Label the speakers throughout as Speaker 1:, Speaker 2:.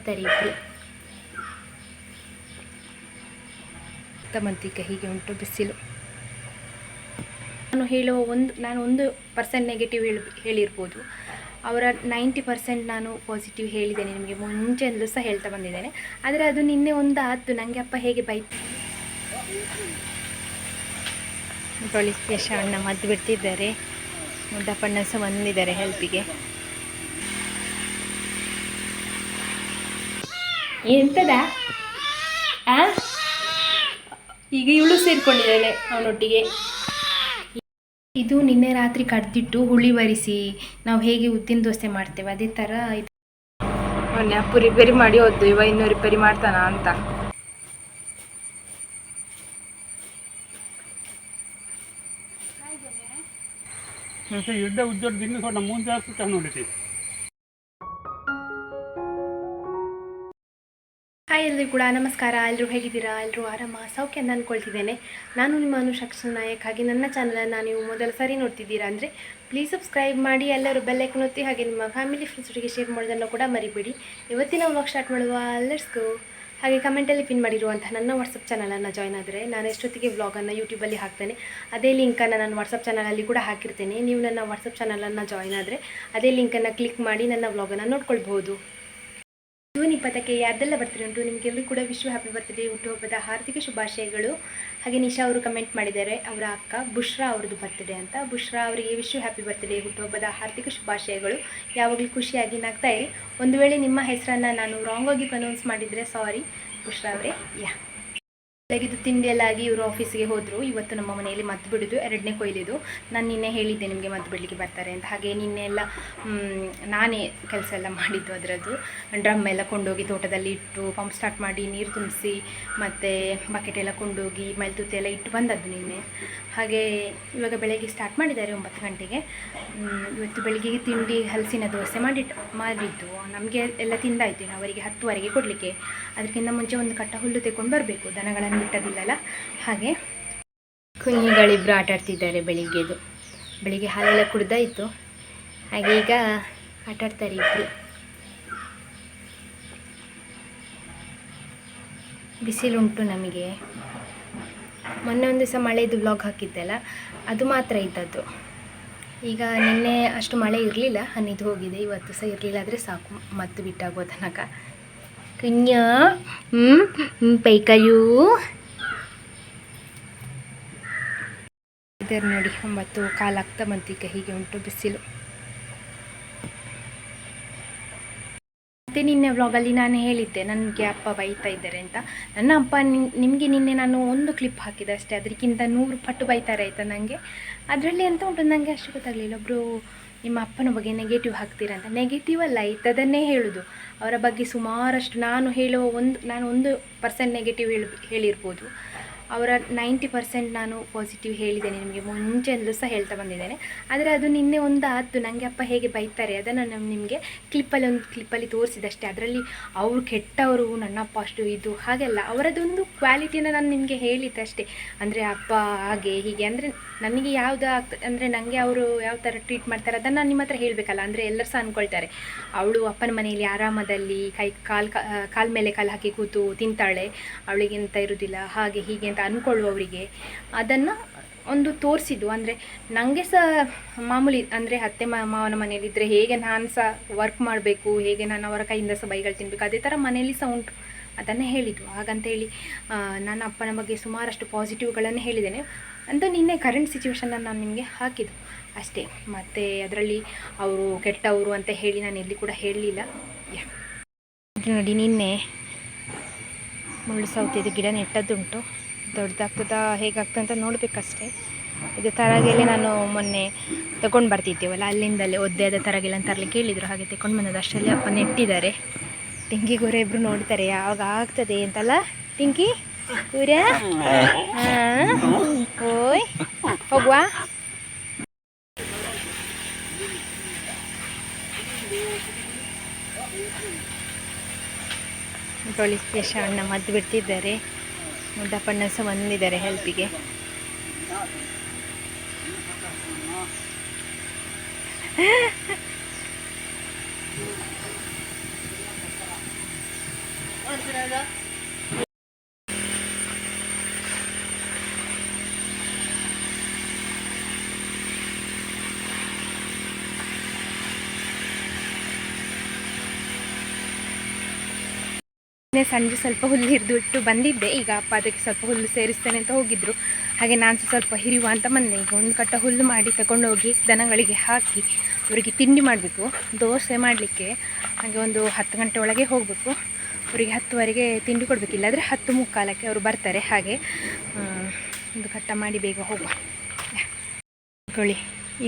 Speaker 1: ಆಟಾಡ್ತಾರೆ ಇಬ್ಬರು. ಮಂತಿಕ ಹೀಗೆ ಉಂಟು ಬಿಸಿಲು. ನಾನು 1% ನೆಗೆಟಿವ್ ಹೇಳಿರ್ಬೋದು. ಅವರ 90% ನಾನು ಪಾಸಿಟಿವ್ ಹೇಳಿದ್ದೇನೆ. ನಿಮಗೆ ಮುಂಚೆಂದಲೂ ಸಹ ಹೇಳ್ತಾ ಬಂದಿದ್ದೇನೆ. ಆದರೆ ಅದು ನಿನ್ನೆ ಒಂದು ಆದ್ದು. ನನಗೆ ಅಪ್ಪ ಹೇಗೆ ಬೈತು ಯಶ ಅಣ್ಣ ಮದ್ದು ಬಿಡ್ತಿದ್ದಾರೆ. ಮುದ್ದಪ್ಪಣ್ಣ ಸಹ ಬಂದಿದ್ದಾರೆ ಹೆಲ್ಪಿಗೆ. ಎಂತದ ಈಗ ಇವಳು ಸೇರಿಕೊಂಡಿದ್ದಾಳೆ ಅವನೊಟ್ಟಿಗೆ. ಇದು ನಿನ್ನೆ ರಾತ್ರಿ ಕಡ್ದಿಟ್ಟು ಹುಳಿ ಬರಿಸಿ ನಾವು ಹೇಗೆ ಉದ್ದಿನ ದೋಸೆ ಮಾಡ್ತೇವೆ ಅದೇ ಥರ ಇದು. ಮೊನ್ನೆ ಅಪ್ಪು ರಿಪೇರಿ ಮಾಡಿ ಹೋದ್ದು, ಇವ ಇನ್ನೂ ರಿಪೇರಿ ಮಾಡ್ತಾನ ಅಂತ.
Speaker 2: ಯುದ್ಧ ಉದ್ಯೋಗ ದಿನ ನಮ್ಮ ಮುಂದೆ ಆಗ್ತದೆ ನೋಡಿದ್ವಿ.
Speaker 1: ಹಾಯ್ ಎಲ್ಲರಿಗೂ ಕೂಡ ನಮಸ್ಕಾರ. ಎಲ್ಲರೂ ಹೇಗಿದ್ದೀರಾ? ಎಲ್ಲರೂ ಆರಾಮ ಸೌಖ್ಯ ಅಂತ ಅಂದ್ಕೊಳ್ತಿದ್ದೇನೆ. ನಾನು ನಿಮ್ಮ ಅನುಷಕ್ಷ ನಾಯಕ್. ಹಾಗೆ ನನ್ನ ಚಾನಲನ್ನು ನೀವು ಮೊದಲ ಸರಿ ನೋಡ್ತಿದ್ದೀರಾ ಅಂದರೆ ಪ್ಲೀಸ್ ಸಬ್ಸ್ಕ್ರೈಬ್ ಮಾಡಿ, ಎಲ್ಲರೂ ಬೆಲ್ಲೈಕನ್ ಒತ್ತಿ, ಹಾಗೆ ನಿಮ್ಮ ಫ್ಯಾಮಿಲಿ ಫ್ರೆಂಡ್ಸೊಟ್ಟಿಗೆ ಶೇರ್ ಮಾಡೋದನ್ನು ಕೂಡ ಮರಿಬೇಡಿ. ಇವತ್ತಿನ ವ್ಲಾಗ್ ಸ್ಟಾರ್ಟ್ ಮಾಡುವ. Let's go. ಹಾಗೆ ಕಮೆಂಟಲ್ಲಿ ಪಿನ್ ಮಾಡಿರುವಂಥ ನನ್ನ ವಾಟ್ಸಪ್ ಚಾನಲನ್ನು ಜಾಯ್ನ್ ಆದರೆ ನಾನು ಎಷ್ಟೊತ್ತಿಗೆ ವ್ಲಾಗನ್ನು ಯೂಟ್ಯೂಬಲ್ಲಿ ಹಾಕ್ತೇನೆ ಅದೇ ಲಿಂಕನ್ನು ನಾನು ವಾಟ್ಸಪ್ ಚಾನಲಲ್ಲಿ ಕೂಡ ಹಾಕಿರ್ತೇನೆ. ನೀವು ನನ್ನ ವಾಟ್ಸಪ್ ಚಾನಲನ್ನು ಜಾಯ್ನ್ ಆದರೆ ಅದೇ ಲಿಂಕನ್ನು ಕ್ಲಿಕ್ ಮಾಡಿ ನನ್ನ ವ್ಲಾಗನ್ನು ನೋಡ್ಕೊಳ್ಬೋದು. ಜೂನ್ 20ಕ್ಕೆ ಯಾರ್ದೆಲ್ಲ ಬರ್ತ್ಡೇ ಉಂಟು ನಿಮಗೆಲ್ಲರೂ ಕೂಡ ವಿಶ್ವ ಹ್ಯಾಪಿ ಬರ್ತ್ಡೇ, ಹುಟ್ಟುಹಬ್ಬದ ಹಾರ್ದಿಕ ಶುಭಾಶಯಗಳು. ಹಾಗೆ ನಿಶಾ ಅವರು ಕಮೆಂಟ್ ಮಾಡಿದ್ದಾರೆ ಅವರ ಅಕ್ಕ ಬುಷ್ರಾ ಅವ್ರದ್ದು ಬರ್ತ್ಡೇ ಅಂತ. ಬುಷ್ರಾ ಅವರಿಗೆ ವಿಶ್ವ ಹ್ಯಾಪಿ ಬರ್ತ್ಡೇ, ಹುಟ್ಟುಹಬ್ಬದ ಹಾರ್ದಿಕ ಶುಭಾಶಯಗಳು. ಯಾವಾಗಲೂ ಖುಷಿಯಾಗಿ ನಗ್ತಾ ಇರಿ. ಒಂದು ವೇಳೆ ನಿಮ್ಮ ಹೆಸರನ್ನು ನಾನು ರಾಂಗ್ ಆಗಿ ಪ್ರೊನೌನ್ಸ್ ಮಾಡಿದರೆ ಸಾರಿ ಬುಷ್ರಾ ಅವರೇ. ಬೆಳಗಿದ್ದು ತಿಂಡಿ ಎಲ್ಲ ಆಗಿ ಇವರು ಆಫೀಸಿಗೆ ಹೋದರು. ಇವತ್ತು ನಮ್ಮ ಮನೆಯಲ್ಲಿ ಮದ್ದು ಬಿಡೋದು 2ನೇ ಕೊಯ್ಲಿದು. ನಾನು ನಿನ್ನೆ ಹೇಳಿದ್ದೆ ನಿಮಗೆ ಮದ್ದು ಬಿಡಲಿಕ್ಕೆ ಬರ್ತಾರೆ ಅಂತ. ಹಾಗೆ ನಿನ್ನೆ ಎಲ್ಲ ನಾನೇ ಕೆಲಸ ಎಲ್ಲ ಮಾಡಿದ್ದು. ಅದರದ್ದು ಡ್ರಮ್ ಎಲ್ಲ ಕೊಂಡೋಗಿ ತೋಟದಲ್ಲಿ ಇಟ್ಟು ಪಂಪ್ ಸ್ಟಾರ್ಟ್ ಮಾಡಿ ನೀರು ತುಂಬಿಸಿ ಮತ್ತು ಬಕೆಟ್ ಎಲ್ಲ ಕೊಂಡೋಗಿ ಮೈಲ್ತುತ್ತಿ ಎಲ್ಲ ಇಟ್ಟು ಬಂದದ್ದು ನಿನ್ನೆ. ಹಾಗೆ ಇವಾಗ ಬೆಳಗ್ಗೆ ಸ್ಟಾರ್ಟ್ ಮಾಡಿದ್ದಾರೆ 9 ಗಂಟೆಗೆ. ಇವತ್ತು ಬೆಳಗ್ಗೆಗೆ ತಿಂಡಿ ಹಲಸಿನ ದೋಸೆ ಮಾಡಿದ್ದು ನಮಗೆ ಎಲ್ಲ ತಿಂದಾಯಿತು. ಅವರಿಗೆ 10ವರೆಗೆ ಕೊಡಲಿಕ್ಕೆ. ಅದಕ್ಕಿಂತ ಮುಂಚೆ ಒಂದು ಕಟ್ಟ ಹುಲ್ಲು ತೆಕೊಂಡು ಬರಬೇಕು, ದನಗಳನ್ನು ಬಿಟ್ಟದಿಲ್ಲಲ್ಲ. ಹಾಗೆ ಕುഞ്ഞുಗಳಿಬ್ಬರು ಆಟಾಡ್ತಿದ್ದಾರೆ ಬೆಳಿಗ್ಗೆದು. ಬೆಳಿಗ್ಗೆ ಹಾಲೆಲ್ಲ ಕುಡ್ದಾಯಿತು. ಹಾಗೆ ಈಗ ಆಟಾಡ್ತಾರೆ ಇಬ್ಬರು. ಬಿಸಿಲುಂಟು ನಮಗೆ. ಮೊನ್ನೆ ಒಂದು ದಿವಸ ಮಳೆದು ವ್ಲಾಗ್ ಹಾಕಿದ್ದೆಲ್ಲ ಅದು ಮಾತ್ರ ಇದ್ದದ್ದು. ಈಗ ನಿನ್ನೆ ಅಷ್ಟು ಮಳೆ ಇರಲಿಲ್ಲ, ಹನಿದು ಹೋಗಿದೆ. ಇವತ್ತು ಸಹ ಇರಲಿಲ್ಲ ಆದರೆ ಸಾಕು ಮತ್ತು ಬಿಟ್ಟಾಗೋ ತನಕ. ಕುഞ്ഞ ಪೈಕಯೂ ಇದರ ನೋಡಿ 9:15 ಆಗ್ತಾ ಬಂತು. ಈಗ ಹೀಗೆ ಉಂಟು ಬಿಸಿಲು. ಮತ್ತು ನಿನ್ನೆ ವ್ಲಾಗಲ್ಲಿ ನಾನು ಹೇಳಿದ್ದೆ ನನಗೆ ಅಪ್ಪ ಬೈತಾ ಇದ್ದಾರೆ ಅಂತ. ನನ್ನ ಅಪ್ಪ ನಿಮಗೆ ನಿನ್ನೆ ನಾನು ಒಂದು ಕ್ಲಿಪ್ ಹಾಕಿದೆ ಅಷ್ಟೇ, ಅದಕ್ಕಿಂತ 100 ಪಟ್ಟು ಬೈತಾರೆ ಆಯಿತಾ ನನಗೆ. ಅದರಲ್ಲಿ ಎಂತ ಉಂಟು ನನಗೆ ಅಷ್ಟು ಗೊತ್ತಾಗಲಿಲ್ಲ. ಒಬ್ಬರು ನಿಮ್ಮ ಅಪ್ಪನ ಬಗ್ಗೆ ನೆಗೆಟಿವ್ ಹಾಕ್ತೀರಂತ. ನೆಗೆಟಿವ್ ಅಲ್ಲ, ಇದ್ದದನ್ನೇ ಹೇಳೋದು. ಅವರ ಬಗ್ಗೆ ಸುಮಾರಷ್ಟು ನಾನು 1% ನೆಗೆಟಿವ್ ಹೇಳಿರ್ಬೋದು. ಅವರ 90% ನಾನು ಪಾಸಿಟಿವ್ ಹೇಳಿದ್ದೇನೆ. ನಿಮಗೆ ಮುಂಚೆಂದಲೂ ಸಹ ಹೇಳ್ತಾ ಬಂದಿದ್ದೇನೆ. ಆದರೆ ಅದು ನಿನ್ನೆ ಒಂದು ಆದ್ದು. ನನಗೆ ಅಪ್ಪ ಹೇಗೆ ಬೈತಾರೆ ಅದನ್ನು ನಾನು ನಿಮಗೆ ಕ್ಲಿಪ್ಪಲ್ಲಿ ತೋರಿಸಿದಷ್ಟೇ. ಅದರಲ್ಲಿ ಅವರು ಕೆಟ್ಟವರು, ನನ್ನ ಅಪ್ಪ ಅಷ್ಟು ಇದು ಹಾಗೆಲ್ಲ ಅವರದೊಂದು ಕ್ವಾಲಿಟಿನ ನಾನು ನಿಮಗೆ ಹೇಳಿದ್ದಷ್ಟೇ. ಅಂದರೆ ಅಪ್ಪ ಹಾಗೆ ಹೀಗೆ ಅಂದರೆ ನನಗೆ ಯಾವುದು ಆಗ್ತದೆ ಅಂದರೆ ನನಗೆ ಅವರು ಯಾವ ಥರ ಟ್ರೀಟ್ ಮಾಡ್ತಾರೆ ಅದನ್ನು ನಾನು ನಿಮ್ಮ ಹತ್ರ ಹೇಳಬೇಕಲ್ಲ. ಅಂದರೆ ಎಲ್ಲರೂ ಸಹ ಅಂದ್ಕೊಳ್ತಾರೆ ಅವಳು ಅಪ್ಪನ ಮನೆಯಲ್ಲಿ ಆರಾಮದಲ್ಲಿ ಕಾಲು ಮೇಲೆ ಕಾಲು ಹಾಕಿ ಕೂತು ತಿಂತಾಳೆ, ಅವಳಿಗೆಂತ ಇರೋದಿಲ್ಲ ಹಾಗೆ ಹೀಗೆ ಅಂತ ಅಂದ್ಕೊಳ್ಳುವವರಿಗೆ ಅದನ್ನು ಒಂದು ತೋರಿಸಿದ್ದು. ಅಂದರೆ ನನಗೆ ಸಹ ಮಾಮೂಲಿ ಅಂದರೆ ಅತ್ತೆ ಮಾವನ ಮನೆಯಲ್ಲಿದ್ದರೆ ಹೇಗೆ ನಾನು ಸಹ ವರ್ಕ್ ಮಾಡಬೇಕು, ಹೇಗೆ ನಾನು ಅವರ ಕೈಯಿಂದ ಸಹ ಬೈಗಳು ತಿನ್ನಬೇಕು, ಅದೇ ಥರ ಮನೆಯಲ್ಲಿ ಸಹ ಉಂಟು. ಅದನ್ನೇ ಹೇಳಿದ್ದು. ಹಾಗಂತೇಳಿ ನನ್ನ ಅಪ್ಪನ ಬಗ್ಗೆ ಸುಮಾರಷ್ಟು ಪಾಸಿಟಿವ್ಗಳನ್ನು ಹೇಳಿದ್ದೇನೆ ಅಂತ. ನಿನ್ನೆ ಕರೆಂಟ್ ಸಿಚುವೇಶನನ್ನು ನಾನು ನಿಮಗೆ ಹಾಕಿದ್ದು ಅಷ್ಟೇ. ಮತ್ತು ಅದರಲ್ಲಿ ಅವರು ಕೆಟ್ಟವರು ಅಂತ ಹೇಳಿ ನಾನು ಎಲ್ಲಿ ಕೂಡ ಹೇಳಲಿಲ್ಲ. ನೋಡಿ ನಿನ್ನೆ ಮುಳ್ಳು ಸೌತೆದು ಗಿಡ ನೆಟ್ಟದ್ದುಂಟು. ದೊಡ್ಡದಾಗ್ತದಾ ಹೇಗಾಗ್ತದೆ ಅಂತ ನೋಡಬೇಕಷ್ಟೇ. ಇದು ತರಗೆಲೆ ನಾನು ಮೊನ್ನೆ ತಗೊಂಡು ಬರ್ತಿದ್ದೇವಲ್ಲ ಅಲ್ಲಿಂದಲೇ ಒದ್ದೆಯಾದ ತರಗೆಲ್ಲ ತರಲಿಕ್ಕೆ ಹೇಳಿದರು. ಹಾಗೆ ತಗೊಂಡು ಬಂದದ್ದು. ಅಷ್ಟರಲ್ಲಿ ಅಪ್ಪ ನೆಟ್ಟಿದ್ದಾರೆ. ಟಿಂಕಿ ಕೂರ ಇಬ್ಬರು ನೋಡ್ತಾರೆ ಯಾವಾಗ ಆಗ್ತದೆ ಅಂತಲ್ಲ. ಟಿಂಕಿ ಕೂರ ಓಯ್ ಹೋಗುವ. ಯಶ ಅಣ್ಣ ಮದ್ದು ಬಿಡ್ತಿದ್ದಾರೆ. ಮುದ್ದಪ್ಪಣ್ಣ ಸಹ ಬಂದಿದ್ದಾರೆ ಹೆಲ್ಪಿಗೆ. ಸಂಜೆ ಸ್ವಲ್ಪ ಹುಲ್ಲು ಹಿರಿದು ಬಂದಿದ್ದೆ. ಈಗ ಅಪ್ಪ ಅದಕ್ಕೆ ಸ್ವಲ್ಪ ಹುಲ್ಲು ಸೇರಿಸ್ತೇನೆ ಅಂತ ಹೋಗಿದ್ರು. ಹಾಗೆ ನಾನು ಸ್ವಲ್ಪ ಹಿರಿಯುವ ಅಂತ ಬಂದೆ. ಈಗ ಒಂದು ಕಟ್ಟ ಹುಲ್ಲು ಮಾಡಿ ತಗೊಂಡೋಗಿ ದನಗಳಿಗೆ ಹಾಕಿ ಅವರಿಗೆ ತಿಂಡಿ ಮಾಡಬೇಕು, ದೋಸೆ ಮಾಡಲಿಕ್ಕೆ. ಹಾಗೆ ಒಂದು 10 ಗಂಟೆ ಒಳಗೆ ಹೋಗಬೇಕು. ಅವರಿಗೆ 10ವರೆಗೆ ತಿಂಡಿ ಕೊಡಬೇಕು, ಇಲ್ಲಾಂದರೆ 10:45 ಅವರು ಬರ್ತಾರೆ. ಹಾಗೆ ಒಂದು ಕಟ್ಟ ಮಾಡಿ ಬೇಗ ಹೋಗುವ.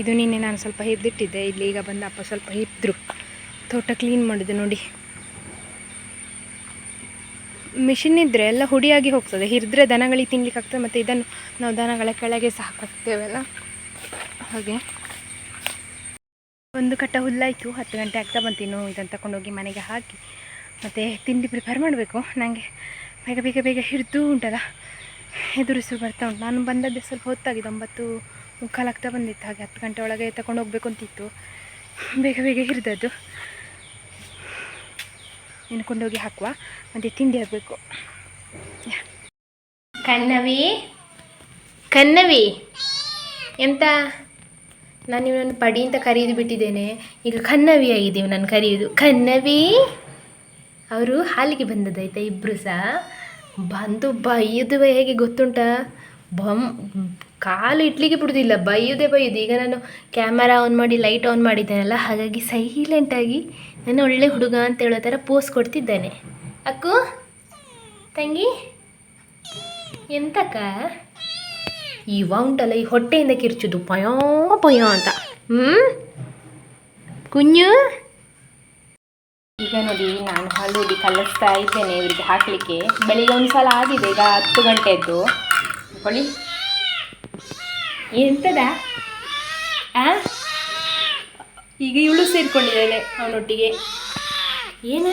Speaker 1: ಇದು ನಿನ್ನೆ ನಾನು ಸ್ವಲ್ಪ ಹಿರಿದಿಟ್ಟಿದ್ದೆ. ಇಲ್ಲಿ ಈಗ ಬಂದು ಅಪ್ಪ ಸ್ವಲ್ಪ ಹಿರಿದ್ರು. ತೋಟ ಕ್ಲೀನ್ ಮಾಡೋದು ನೋಡಿ. ಮಿಷಿನ್ ಇದ್ದರೆ ಎಲ್ಲ ಹುಡಿಯಾಗಿ ಹೋಗ್ತದೆ, ಹಿರಿದ್ರೆ ದನಗಳಿಗೆ ತಿನ್ಲಿಕ್ಕೆ ಆಗ್ತದೆ. ಮತ್ತು ಇದನ್ನು ನಾವು ದನಗಳ ಕೆಳಗೆ ಸಹ ಹಾಕ್ತೇವಲ್ಲ, ಹಾಗೆ ಒಂದು ಕಟ್ಟ ಹುಲ್ಲಾಯಿತು. 10 ಗಂಟೆ ಆಗ್ತಾ ಬಂತು. ಇನ್ನು ಇದನ್ನು ತಗೊಂಡೋಗಿ ಮನೆಗೆ ಹಾಕಿ ಮತ್ತು ತಿಂಡಿ ಪ್ರಿಪೇರ್ ಮಾಡಬೇಕು. ನನಗೆ ಬೇಗ ಬೇಗ ಬೇಗ ಹಿರಿದು ಉಂಟಲ್ಲ, ಎದುರಿಸು ಬರ್ತಾ ಉಂಟು. ನಾನು ಬಂದದ್ದೇ ಸ್ವಲ್ಪ ಹೊತ್ತಾಗಿದೆ, 9:45 ಆಗ್ತಾ ಬಂದಿತ್ತು. ಹಾಗೆ 10 ಗಂಟೆ ಒಳಗೆ ತಗೊಂಡು ಹೋಗ್ಬೇಕು ಅಂತಿತ್ತು. ಬೇಗ ಬೇಗ ಹಿರಿದದ್ದು. ಇನ್ನು ಕೊಂಡೋಗಿ ಹಾಕುವ, ಮತ್ತು ತಿಂಡಿ ಆಗಬೇಕು. ಕನ್ನವಿ ಎಂತ, ನಾನು ಇವನನ್ನು ಪಡಿ ಅಂತ ಕರೆಯೋದು ಬಿಟ್ಟಿದ್ದೇನೆ. ಈಗ ಕನ್ನವಿ ಆಗಿದ್ದೇವೆ ನಾನು ಕರೆಯೋದು. ಕನ್ನವಿ ಅವರು ಹಾಲಿಗೆ ಬಂದದ್ದಾಯ್ತಾ, ಇಬ್ಬರು ಸಹ ಬಂದು ಬೈಯೋದು ಹೇಗೆ ಗೊತ್ತುಂಟಾ, ಕಾಲು ಇಡ್ಲಿಕ್ಕೆ ಬಿಡೋದಿಲ್ಲ, ಬೈಯೋದೇ ಬೈಯೋದು. ಈಗ ನಾನು ಕ್ಯಾಮರಾ ಆನ್ ಮಾಡಿ ಲೈಟ್ ಆನ್ ಮಾಡಿದ್ದೇನಲ್ಲ, ಹಾಗಾಗಿ ಸೈಲೆಂಟಾಗಿ ನಾನು ಒಳ್ಳೆ ಹುಡುಗ ಅಂತ ಹೇಳೋ ಥರ ಪೋಸ್ ಕೊಡ್ತಿದ್ದೇನೆ. ಅಕ್ಕು ತಂಗಿ ಎಂತಕ್ಕ ಇವ ಉಂಟಲ್ಲ, ಈ ಹೊಟ್ಟೆಯಿಂದ ಕಿರ್ಚುದು ಪಯೋ ಪಯೋ ಅಂತ. ಕುഞ്ഞು ಈಗ ನೋಡಿ, ನಾನು ಹಾಲುಡಿ ಕಲಿಸ್ತಾ ಇದ್ದೇನೆ ಇವರಿಗೆ ಹಾಕಲಿಕ್ಕೆ. ಬೆಳಿಗ್ಗೆ ಒಂದು ಸಲ ಆಗಿದೆ, ಈಗ 10 ಗಂಟೆದ್ದು. ಹೊಳಿ ಎಂತದ ಈಗ ಇವಳು ಸೇರಿಕೊಂಡಿದ್ದಾಳೆ ಅವನೊಟ್ಟಿಗೆ. ಏನು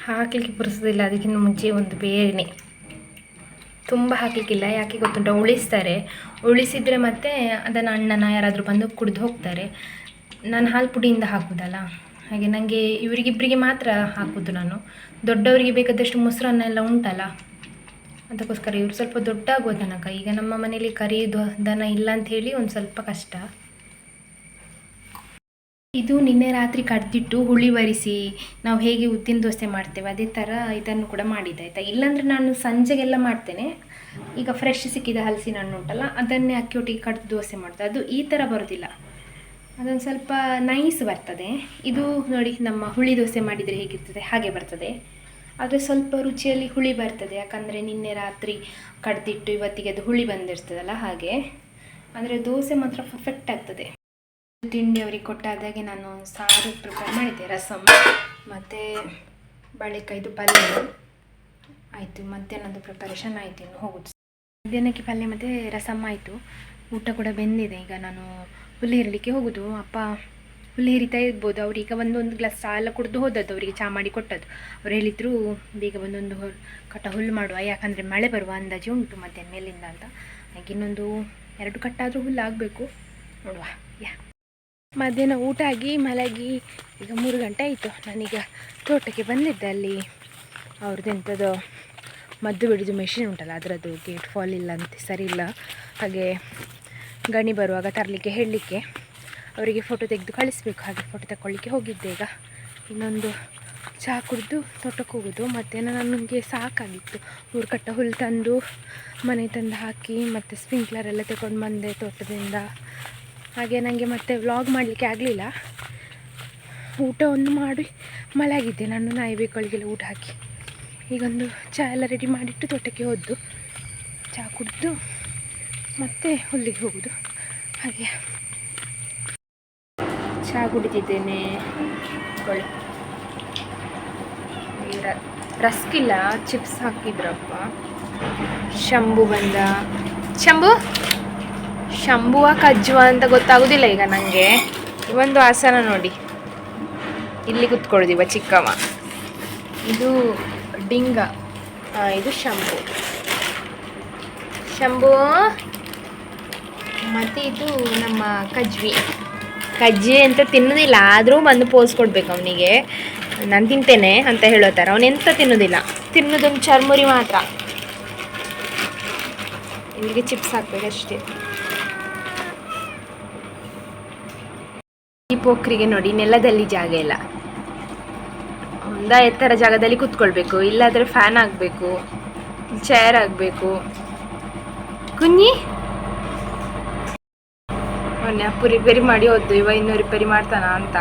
Speaker 1: ಹಾಕಲಿಕ್ಕೆ ಬರೆಸೋದಿಲ್ಲ, ಅದಕ್ಕಿಂತ ಮುಂಚೆ ಒಂದು ಬೇರೆನೆ ತುಂಬ ಹಾಕಲಿಕ್ಕಿಲ್ಲ. ಯಾಕೆ ಗೊತ್ತುಂಟ, ಉಳಿಸ್ತಾರೆ. ಉಳಿಸಿದರೆ ಮತ್ತೆ ಅದನ್ನು ಅಣ್ಣನ ಯಾರಾದರೂ ಬಂದು ಕುಡಿದು ಹೋಗ್ತಾರೆ. ನಾನು ಹಾಲು ಪುಡಿಯಿಂದ ಹಾಕೋದಲ್ಲ, ಹಾಗೆ ನನಗೆ ಇವರಿಗಿಬ್ಬರಿಗೆ ಮಾತ್ರ ಹಾಕೋದು ನಾನು. ದೊಡ್ಡವರಿಗೆ ಬೇಕಾದಷ್ಟು ಮೊಸರನ್ನ ಎಲ್ಲ ಉಂಟಲ್ಲ, ಅದಕ್ಕೋಸ್ಕರ ಇವರು ಸ್ವಲ್ಪ ದೊಡ್ಡ ಆಗುವ ತನಕ. ಈಗ ನಮ್ಮ ಮನೇಲಿ ಕರಿದು ದನ ಇಲ್ಲ ಅಂಥೇಳಿ ಒಂದು ಸ್ವಲ್ಪ ಕಷ್ಟ. ಇದು ನಿನ್ನೆ ರಾತ್ರಿ ಕಡ್ದಿಟ್ಟು ಹುಳಿ ಬರಿಸಿ ನಾವು ಹೇಗೆ ಉದ್ದಿನ ದೋಸೆ ಮಾಡ್ತೇವೆ ಅದೇ ಥರ ಇದನ್ನು ಕೂಡ ಮಾಡಿದ್ದೆ ಆಯಿತಾ. ಇಲ್ಲಾಂದರೆ ನಾನು ಸಂಜೆಗೆಲ್ಲ ಮಾಡ್ತೇನೆ. ಈಗ ಫ್ರೆಶ್ ಸಿಕ್ಕಿದ ಹಲಸಿನ ಹಣ್ಣು ಉಂಟಲ್ಲ, ಅದನ್ನೇ ಅಕ್ಕಿಯೊಟ್ಟಿಗೆ ಕಡ್ದು ದೋಸೆ ಮಾಡ್ತೇವೆ. ಅದು ಈ ಥರ ಬರೋದಿಲ್ಲ, ಅದೊಂದು ಸ್ವಲ್ಪ ನೈಸ್ ಬರ್ತದೆ. ಇದು ನೋಡಿ, ನಮ್ಮ ಹುಳಿ ದೋಸೆ ಮಾಡಿದರೆ ಹೇಗಿರ್ತದೆ ಹಾಗೆ ಬರ್ತದೆ. ಆದರೆ ಸ್ವಲ್ಪ ರುಚಿಯಲ್ಲಿ ಹುಳಿ ಬರ್ತದೆ, ಯಾಕಂದರೆ ನಿನ್ನೆ ರಾತ್ರಿ ಕಡ್ದಿಟ್ಟು ಇವತ್ತಿಗೆ ಅದು ಹುಳಿ ಬಂದಿರ್ತದಲ್ಲ ಹಾಗೆ. ಅಂದರೆ ದೋಸೆ ಮಾತ್ರ ಪರ್ಫೆಕ್ಟ್ ಆಗ್ತದೆ. ತಿಂಡಿ ಅವರಿಗೆ ಕೊಟ್ಟಾದಾಗೆ ನಾನು ಸಾರು ಪ್ರಿಪೇರ್ ಮಾಡಿದ್ದೆ, ರಸಮ್ ಮತ್ತು ಬಾಳೆಕಾಯ್ದು ಪಲ್ಯ ಆಯಿತು. ಮಧ್ಯಾಹ್ನದ ಪ್ರಿಪರೇಷನ್ ಆಯಿತು, ಇನ್ನು ಹೋಗೋದು. ಮಧ್ಯಾಹ್ನಕ್ಕೆ ಪಲ್ಯ ಮತ್ತು ರಸಮ್ ಆಯಿತು. ಊಟ ಕೂಡ ಬೆಂದಿದೆ. ಈಗ ನಾನು ಹುಲ್ಲು ಹೇರಲಿಕ್ಕೆ ಹೋಗೋದು. ಅಪ್ಪ ಹುಲ್ಲು ಹೇರಿತಾ ಇರ್ಬೋದು. ಅವ್ರೀಗ ಒಂದು ಗ್ಲಾಸ್ ಚಹಾ ಎಲ್ಲ ಕುಡಿದು ಹೋದದ್ದು, ಅವರಿಗೆ ಚಹಾ ಮಾಡಿ ಕೊಟ್ಟದ್ದು. ಅವ್ರು ಹೇಳಿದರು ಬೇಗ ಬಂದೊಂದು ಕಟ್ಟ ಹುಲ್ಲು ಮಾಡುವ, ಯಾಕಂದರೆ ಮಳೆ ಬರುವ ಅಂದಾಜು ಉಂಟು ಮಧ್ಯಾಹ್ನ ಮೇಲಿಂದ ಅಂತ. ಹಾಗೆ ಇನ್ನೊಂದು 2 ಕಟ್ಟಾದರೂ ಹುಲ್ಲು ಆಗಬೇಕು, ನೋಡುವ. ಮಧ್ಯಾಹ್ನ ಊಟ ಆಗಿ ಮಲಗಿ ಈಗ 3 ಗಂಟೆ ಆಯಿತು. ನಾನೀಗ ತೋಟಕ್ಕೆ ಬಂದಿದ್ದೆ. ಅಲ್ಲಿ ಅವ್ರದ್ದು ಎಂಥದ್ದು ಮದ್ದು ಬಿಡಿದು ಮೆಷಿನ್ ಉಂಟಲ್ಲ, ಅದರದ್ದು ಗೇಟ್ ಫಾಲ್ ಇಲ್ಲ ಅಂತ, ಸರಿ ಇಲ್ಲ. ಹಾಗೆ ಗಣಿ ಬರುವಾಗ ತರಲಿಕ್ಕೆ ಹೇಳಲಿಕ್ಕೆ ಅವರಿಗೆ ಫೋಟೋ ತೆಗೆದು ಕಳಿಸ್ಬೇಕು. ಹಾಗೆ ಫೋಟೋ ತಗೊಳ್ಳಿಕ್ಕೆ ಹೋಗಿದ್ದೆ. ಈಗ ಇನ್ನೊಂದು ಚಹಾ ಕುಡಿದು ತೋಟಕ್ಕೆ ಹೋಗೋದು. ಮಧ್ಯಾಹ್ನ ನನಗೆ ಸಾಕಾಗಿತ್ತು. 3 ಕಟ್ಟ ಹುಲ್ಲು ತಂದು ಮನೆ ತಂದು ಹಾಕಿ ಮತ್ತು ಸ್ಪ್ರಿಂಕ್ಲರ್ ಎಲ್ಲ ತಗೊಂಡು ಬಂದೆ ತೋಟದಿಂದ. ಹಾಗೆ ನನಗೆ ಮತ್ತೆ ವ್ಲಾಗ್ ಮಾಡಲಿಕ್ಕೆ ಆಗಲಿಲ್ಲ. ಊಟ ಒಂದು ಮಾಡಿ ಮಲಗಿದ್ದೆ ನಾನು. ನಾಯಿ ಬೇಕಳಿಗೆಲ್ಲ ಊಟ ಹಾಕಿ ಈಗೊಂದು ಚಹಾ ಎಲ್ಲ ರೆಡಿ ಮಾಡಿಟ್ಟು ತೋಟಕ್ಕೆ ಹೋದ್ದು. ಚಹಾ ಕುಡಿದು ಮತ್ತೆ ಹುಲ್ಲಿಗೆ ಹೋಗೋದು. ಹಾಗೆ ಚಹಾ ಕುಡಿತಿದ್ದೇನೆ. ರಸ್ಕ್ ಇಲ್ಲ, ಚಿಪ್ಸ್ ಹಾಕಿದ್ರಪ್ಪ. ಶಂಭು ಬಂದ. ಶಂಭುವ ಕಜ್ಜುವ ಅಂತ ಗೊತ್ತಾಗೋದಿಲ್ಲ ಈಗ ನನಗೆ. ಒಂದು ಆಸನ ನೋಡಿ, ಇಲ್ಲಿ ಕೂತ್ಕೊಳ್ಳೋದಿವ ಚಿಕ್ಕವ. ಇದು ಡಿಂಗ, ಇದು ಶಂಭು. ಮತ್ತು ಇದು ನಮ್ಮ
Speaker 3: ಕಜ್ಜಿ ಅಂತ ತಿನ್ನೋದಿಲ್ಲ, ಆದರೂ ಬಂದು ಪೋಸ್ ಕೊಡ್ಬೇಕು ಅವನಿಗೆ. ನಾನು ತಿಂತೇನೆ ಅಂತ ಹೇಳೋ ಥರ. ಅವನೆಂತ ತಿನ್ನೋದಿಲ್ಲ, ತಿನ್ನೋದೊಂದು ಚರ್ಮುರಿ ಮಾತ್ರ. ಇವರಿಗೆ ಚಿಪ್ಸ್ ಹಾಕ್ಬೇಕಷ್ಟೇ. ಈ ಪೋಖ್ರಿಗೆ ನೋಡಿ, ನೆಲದಲ್ಲಿ ಜಾಗ ಇಲ್ಲ. ಎತ್ತರ ಜಾಗದಲ್ಲಿ ಕೂತ್ಕೊಳ್ಬೇಕು, ಇಲ್ಲಾದರೆ ಫ್ಯಾನ್ ಆಗಬೇಕು, ಚೇರ್ ಆಗಬೇಕು. ಕುഞ്ഞി ಮೊನ್ನೆ ಅಪ್ಪು ರಿಪೇರಿ ಮಾಡಿ ಹೋದ್ದು, ಇನ್ನೂ ರಿಪೇರಿ ಮಾಡ್ತಾನ ಅಂತ.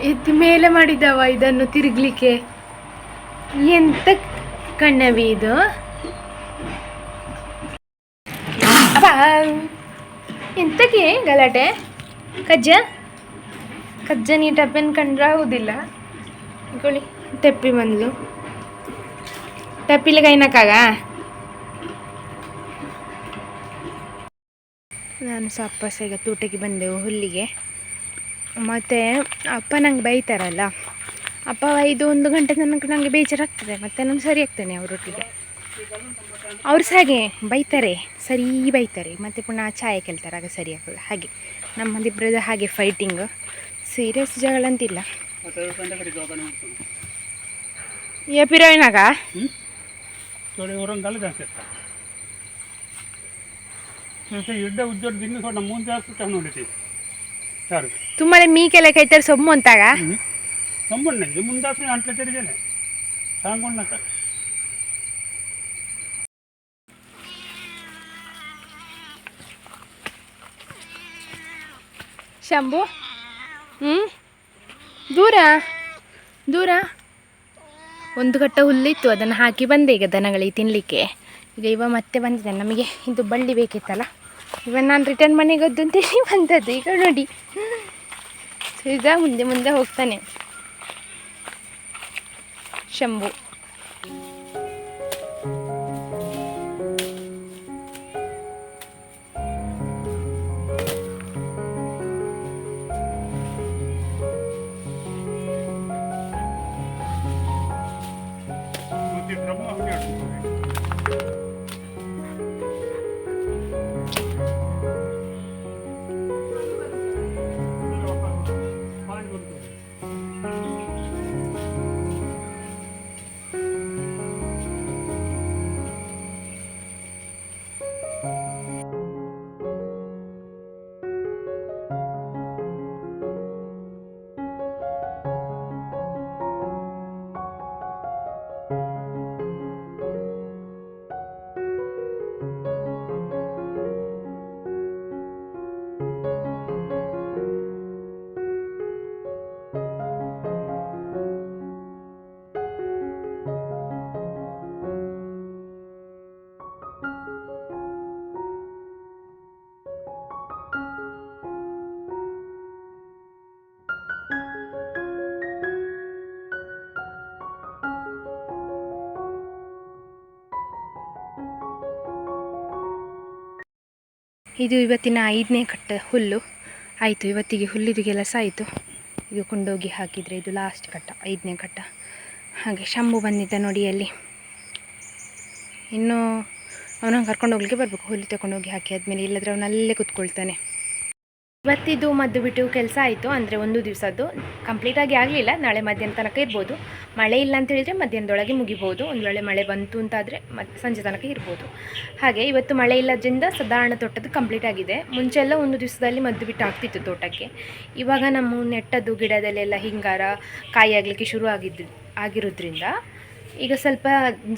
Speaker 1: ಎದ್ದು ಮೇಲೆ ಮಾಡಿದವ ಇದನ್ನು ತಿರುಗ್ಲಿಕ್ಕೆ. ಎಂತ ಕಣ್ಣವಿ ಇದು? ಎಂತಕ್ಕೆ ಗಲಾಟೆ? ಕಜ್ಜ ನೀ ಟಪ್ಪೆನ್ ಕಂಡ್ರೆ ಆಗುದಿಲ್ಲ. ಇಕೊಳ್ಳಿ, ತೆಪ್ಪಿ ಬಂದ್ಲು. ಟಪ್ಪಿಲಿ ಕೈನಕ್ಕಾಗ ನಾನು ಸಹ ಅಪ್ಪ ಸಹ ಈಗ ತೋಟಕ್ಕೆ ಬಂದೆವು ಹುಲ್ಲಿಗೆ. ಮತ್ತು ಅಪ್ಪ ನಂಗೆ ಬೈತಾರಲ್ಲ, ಅಪ್ಪ 1 ಗಂಟೆ ತನಕ ನನಗೆ ಬೇಜಾರಾಗ್ತದೆ, ಮತ್ತು ನಾನು ಸರಿ ಆಗ್ತೇನೆ ಅವರೊಟ್ಟಿಗೆ. ಅವ್ರು ಸಹ ಹಾಗೆ ಬೈತಾರೆ, ಸರಿ ಬೈತಾರೆ, ಮತ್ತು ಪುನಃ ಚಾಯ್ ಕೇಳ್ತಾರೆ, ಆಗ ಸರಿ ಆಗೋಲ್ಲ. ಹಾಗೆ ನಮ್ಮದಿಬ್ಬರದ ಹಾಗೆ ಫೈಟಿಂಗ್. ಸೀರಿಯಸ್ ಜಗಳಂತಿಲ್ಲ. ये पिरोना का
Speaker 2: थोड़े और गल जाते जैसे युद्ध उद्योग दिन थोड़ा मून जास्त ನೋಡಿತಿ ಸರ್
Speaker 1: तुम्हाला मी केलं काहीतरी सोब म्हणता का
Speaker 2: ಸಂಬಂಧ ಮುಂದಾಸನೆ ಅಂಟ್ಲೆ ತೆರಿದೇನೆ ಸಾಂಗೊಂಡಕ
Speaker 1: ಶಂಭು ದೂರ ದೂರ ಒಂದು ಕಟ್ಟ ಹುಲ್ಲಿತ್ತು, ಅದನ್ನು ಹಾಕಿ ಬಂದೆ ಈಗ ದನಗಳಿಗೆ ತಿನ್ನಲಿಕ್ಕೆ. ಈಗ ಇವ ಮತ್ತೆ ಬಂದಿದ್ದಾನೆ. ನಮಗೆ ಇದು ಬಳ್ಳಿ ಬೇಕಿತ್ತಲ್ಲ, ಇವಾಗ ನಾನು ರಿಟರ್ನ್ ಮನೆಗೆ ಹೋದ್ದು ಅಂತೇಳಿ ಬಂದದ್ದು. ಈಗ ನೋಡಿ ಸೀದಾ ಮುಂದೆ ಮುಂದೆ ಹೋಗ್ತಾನೆ ಶಂಭು. ಇದು ಇವತ್ತಿನ 5ನೇ ಕಟ್ಟ ಹುಲ್ಲು ಆಯಿತು. ಇವತ್ತಿಗೆ ಹುಲ್ಲಿದು ಕೆಲಸ ಆಯಿತು. ಇದು ಕೊಂಡೋಗಿ ಹಾಕಿದರೆ ಇದು ಲಾಸ್ಟ್ ಕಟ್ಟ, 5ನೇ ಕಟ್ಟ. ಹಾಗೆ ಶಂಭು ಬಂದಿದ್ದ ನೋಡಿ ಅಲ್ಲಿ. ಇನ್ನೂ ಅವನನ್ನು ಕರ್ಕೊಂಡು ಹೋಗ್ಲಿಕ್ಕೆ ಬರಬೇಕು. ಹುಲ್ಲು ತಗೊಂಡೋಗಿ ಹಾಕಿ ಆದಮೇಲೆ, ಇಲ್ಲದ್ರೆ ಅವನಲ್ಲೇ ಕೂತ್ಕೊಳ್ತಾನೆ. ಇವತ್ತಿದು ಮದ್ದು ಬಿಟ್ಟು ಕೆಲಸ ಆಯಿತು. ಅಂದರೆ ಒಂದು ದಿವಸದ್ದು ಕಂಪ್ಲೀಟಾಗಿ ಆಗಲಿಲ್ಲ. ನಾಳೆ ಮಧ್ಯಾಹ್ನ ತನಕ ಇರ್ಬೋದು. ಮಳೆ ಇಲ್ಲ ಅಂತ ಹೇಳಿದರೆ ಮಧ್ಯಾಹ್ನದೊಳಗೆ ಮುಗಿಬೋದು. ಒಂದು ವೇಳೆ ಮಳೆ ಬಂತು ಅಂತಾದರೆ ಸಂಜೆ ತನಕ ಇರ್ಬೋದು. ಹಾಗೆ ಇವತ್ತು ಮಳೆ ಇಲ್ಲದ್ರಿಂದ ಸಾಧಾರಣ ತೋಟದ್ದು ಕಂಪ್ಲೀಟ್ ಆಗಿದೆ. ಮುಂಚೆಲ್ಲ ಒಂದು ದಿವಸದಲ್ಲಿ ಮದ್ದು ಬಿಟ್ಟು ಆಗ್ತಿತ್ತು ತೋಟಕ್ಕೆ. ಇವಾಗ ನಮ್ಮ ನೆಟ್ಟದ್ದು ಗಿಡದಲ್ಲೆಲ್ಲ ಹಿಂಗಾರ ಕಾಯಿ ಆಗಲಿಕ್ಕೆ ಶುರು ಆಗಿರೋದ್ರಿಂದ ಈಗ ಸ್ವಲ್ಪ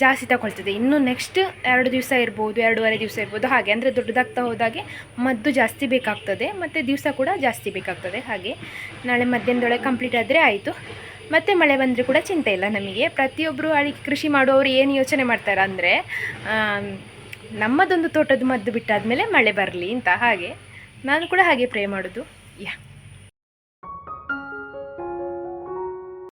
Speaker 1: ಜಾಸ್ತಿ ತಗೊಳ್ತದೆ. ಇನ್ನು ನೆಕ್ಸ್ಟ್ 2 ದಿವಸ ಇರ್ಬೋದು, 2.5 ದಿವಸ ಇರ್ಬೋದು. ಹಾಗೆ ಅಂದರೆ ದೊಡ್ಡದಾಗ್ತಾ ಹೋದಾಗೆ ಮದ್ದು ಜಾಸ್ತಿ ಬೇಕಾಗ್ತದೆ, ಮತ್ತು ದಿವಸ ಕೂಡ ಜಾಸ್ತಿ ಬೇಕಾಗ್ತದೆ. ಹಾಗೆ ನಾಳೆ ಮಧ್ಯಾಹ್ನದೊಳಗೆ ಕಂಪ್ಲೀಟ್ ಆದರೆ ಆಯಿತು. ಮತ್ತು ಮಳೆ ಬಂದರೆ ಕೂಡ ಚಿಂತೆ ಇಲ್ಲ ನಮಗೆ. ಪ್ರತಿಯೊಬ್ಬರು ಅಡಿಕೆ ಕೃಷಿ ಮಾಡುವವರು ಏನು ಯೋಚನೆ ಮಾಡ್ತಾರೆ ಅಂದರೆ, ನಮ್ಮದೊಂದು ತೋಟದ ಮದ್ದು ಬಿಟ್ಟಾದಮೇಲೆ ಮಳೆ ಬರಲಿ ಅಂತ. ಹಾಗೆ ನಾನು ಕೂಡ ಹಾಗೆ ಪ್ರೇ ಮಾಡೋದು.